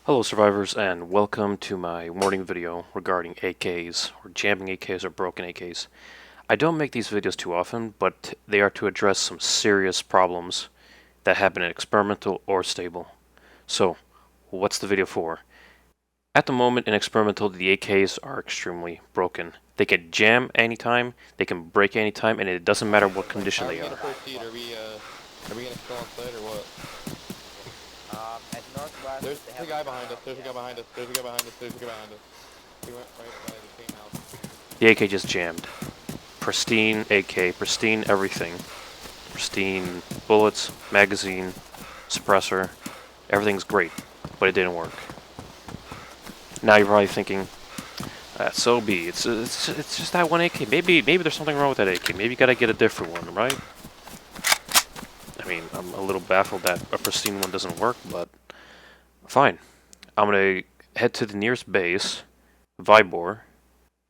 Hello survivors, and welcome to my warning video regarding AKs, or jamming AKs or broken AKs. I don't make these videos too often, but they are to address some serious problems that happen in experimental or stable. So, what's the video for? At the moment in experimental, the AKs are extremely broken. They can jam anytime, they can break anytime, and it doesn't matter what condition they are. How are we gonna proceed? Are we gonna still on site or what? At Northwest, There's a guy behind us. There's a guy behind us. There's a guy behind us. There's a guy behind us. He went right by the chain house. The AK just jammed. Pristine AK, pristine everything. Pristine bullets, magazine, suppressor, everything's great, but it didn't work. Now you're probably thinking, so be it's just that one AK. Maybe there's something wrong with that AK. Maybe you gotta get a different one, right? I mean, I'm a little baffled that a pristine one doesn't work, but fine. I'm gonna head to the nearest base, Vibor.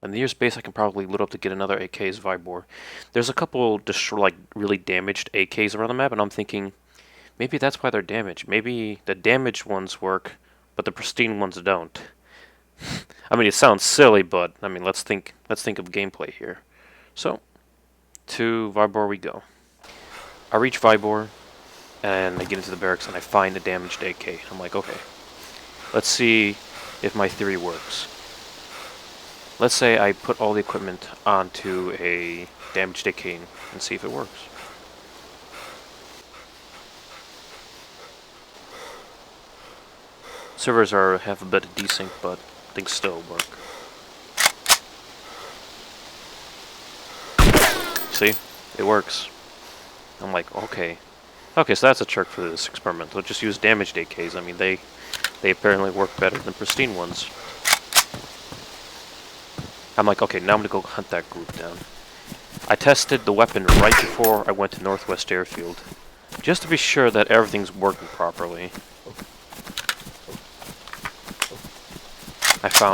And the nearest base I can probably load up to get another AK's Vibor. There's a couple like really damaged AKs around the map, and I'm thinking maybe that's why they're damaged. Maybe the damaged ones work, but the pristine ones don't. I mean, it sounds silly, but I mean, let's think of gameplay here. So, to Vibor we go. I reach Vibor, and I get into the barracks, and I find a damaged AK. I'm like, okay, let's see if my theory works. Let's say I put all the equipment onto a damaged AK and see if it works. Servers have a bit of desync, but things still work. See? It works. I'm like, okay. Okay, so that's a trick for this experiment. We'll just use damaged AKs. I mean, they apparently work better than pristine ones. I'm like, okay, now I'm gonna go hunt that group down. I tested the weapon right before I went to Northwest Airfield, just to be sure that everything's working properly.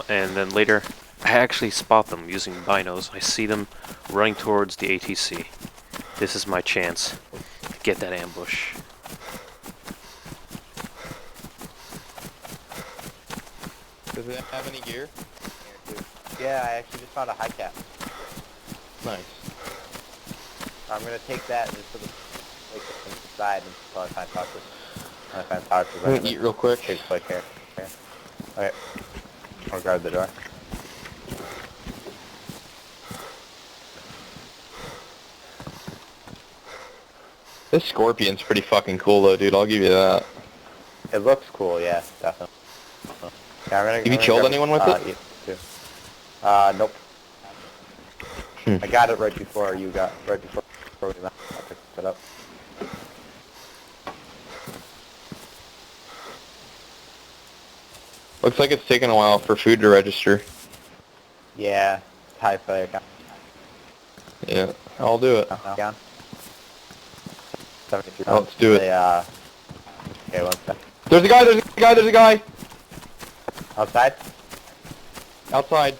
And then later, I actually spot them using binos. I see them running towards the ATC. This is my chance to get that ambush. Does it have any gear? Yeah, I actually just found a high cap. Nice. I'm gonna take that and just sort of like it inside and probably find pouches. I find pouches. I'm gonna eat real quick. Take a quick here. Okay. I'll guard the door. This Scorpion's pretty fucking cool though, dude. I'll give you that. It looks cool, yeah, definitely. Yeah, Have you killed anyone with it? Nope. I got it right before we left. I picked it up. Looks like it's taking a while for food to register. Yeah, high fire count. Yeah, I'll do it. Down. 73. Oh, let's do it. Okay, one sec. There's a guy, there's a guy, there's a guy! Outside? Outside.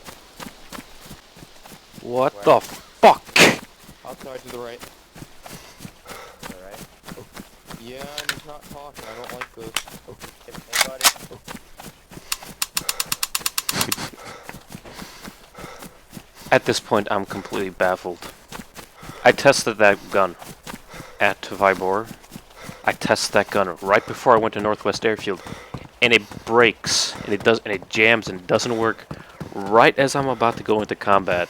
What the fuck? Outside to the right. Alright. Yeah, and he's not talking. I don't like this. Hey, buddy. At this point, I'm completely baffled. I tested that gun at Vibor. I tested that gun right before I went to Northwest Airfield, and it breaks, and it jams, and it doesn't work right as I'm about to go into combat.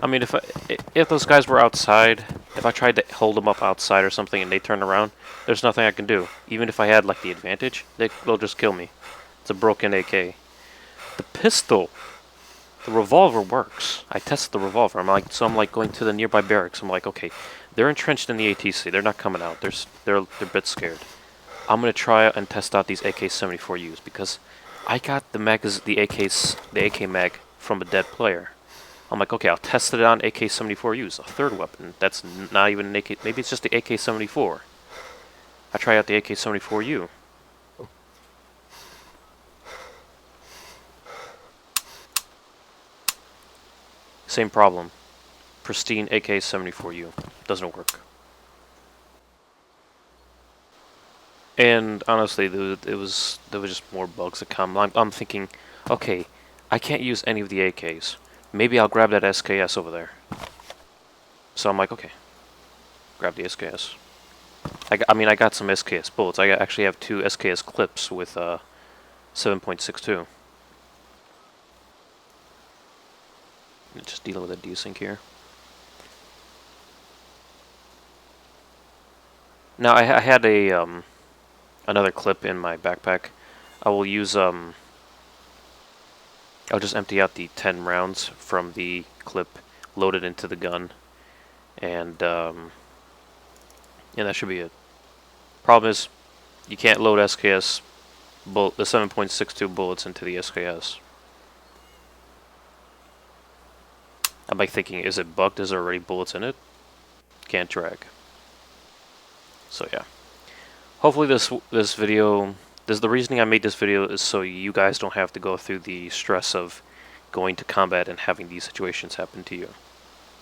I mean, if those guys were outside, if I tried to hold them up outside or something, and they turned around, there's nothing I can do. Even if I had like the advantage, they'll just kill me. It's a broken AK. The pistol. The revolver works. I tested the revolver. I'm like going to the nearby barracks. I'm like, okay, they're entrenched in the ATC. They're not coming out. They're a bit scared. I'm gonna try and test out these AK-74Us because I got the AK mag from a dead player. I'm like, okay, I'll test it on AK-74Us, a third weapon. That's not even an AK. Maybe it's just the AK-74. I try out the AK-74U. Same problem. Pristine AK-74U. Doesn't work. And honestly, there was just more bugs that come. I'm thinking, okay, I can't use any of the AKs. Maybe I'll grab that SKS over there. So I'm like, okay, grab the SKS. I mean, I got some SKS bullets. Actually have 2 SKS clips with 7.62. Just dealing with a desync here. Now I had a another clip in my backpack. I will use I'll just empty out the 10 rounds from the clip, load it into the gun, and yeah, that should be it. Problem is, you can't load SKS the 7.62 bullets into the SKS. I'm like thinking, is it bugged? Is there already bullets in it? Can't drag. So yeah. Hopefully this video, the reasoning I made this video is so you guys don't have to go through the stress of going to combat and having these situations happen to you.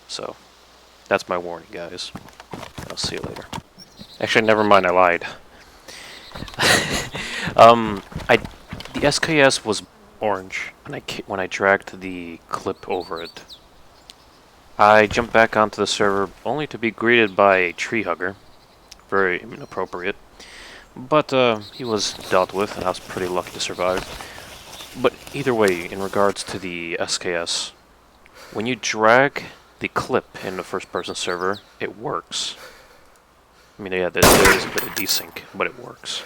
So that's my warning, guys. I'll see you later. Actually, never mind, I lied. The SKS was orange when I dragged the clip over it. I jumped back onto the server only to be greeted by a tree hugger. Very inappropriate. But he was dealt with, and I was pretty lucky to survive. But either way, in regards to the SKS, when you drag the clip in the first-person server, it works. I mean, yeah, there is a bit of desync, but it works.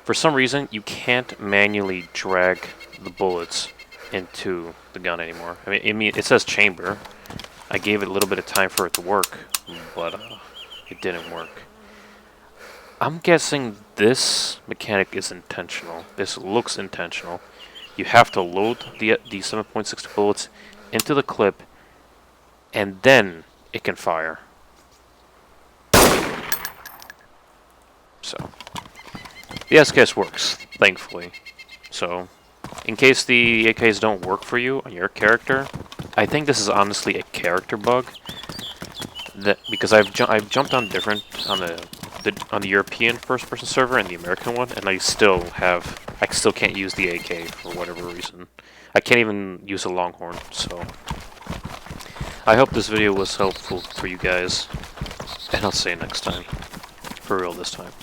For some reason, you can't manually drag the bullets into the gun anymore. I mean, it says chamber. I gave it a little bit of time for it to work, but it didn't work. I'm guessing this mechanic is intentional. This looks intentional. You have to load the 7.62 bullets into the clip, and then it can fire. So, the SKS works, thankfully. So, in case the AKs don't work for you on your character, I think this is honestly a character bug. Because I've jumped on different on the European first-person server and the American one, and I still can't use the AK for whatever reason. I can't even use a Longhorn. So, I hope this video was helpful for you guys, and I'll see you next time. For real this time.